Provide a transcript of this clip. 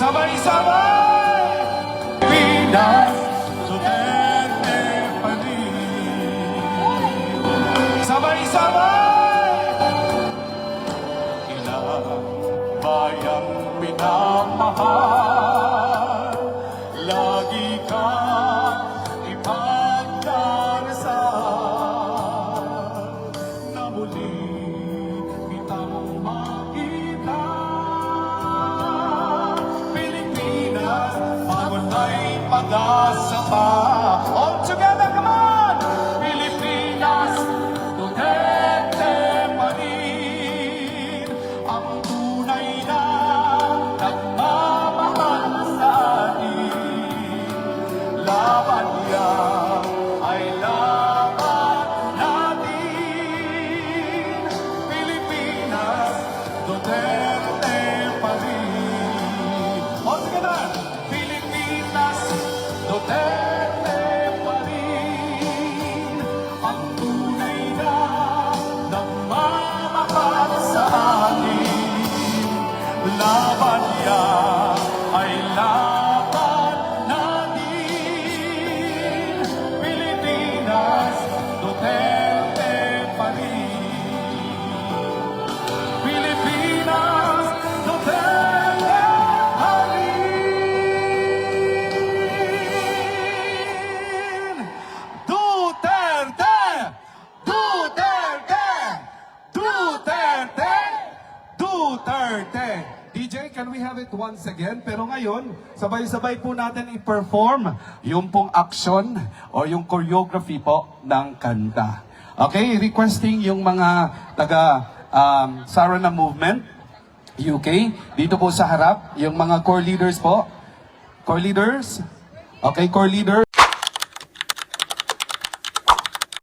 Sabay-sabay! Pinas, Duterte pa rin. Sabay-sabay! Ilang bayang minamahal, lagi kang ipagdarasal na muli kitang makita. Pilipinas, pagod ay pag-asa pa. All together, come on! Pilipinas, Duterte pa rin. Ang tunay na nagmamahal sa atin. Laban yan ay laban natin. Pilipinas, Duterte pa rin. O sige na! Pilipinas, Duterte pa rin. Ang tunay na nagmamahal sa atin. Laban yan ay laban natin. Pilipinas, Duterte pa rin. Pilipinas, Duterte pa rin. Duterte! Duterte! Duterte! Duterte! DJ, can we have it once again? Pero ngayon, sabay-sabay po natin i-perform yung pong action o yung choreography po ng kanta. Okay, requesting yung mga taga Sarana Movement, UK, dito po sa harap, yung mga core leaders po. Core leaders? Okay, core leaders.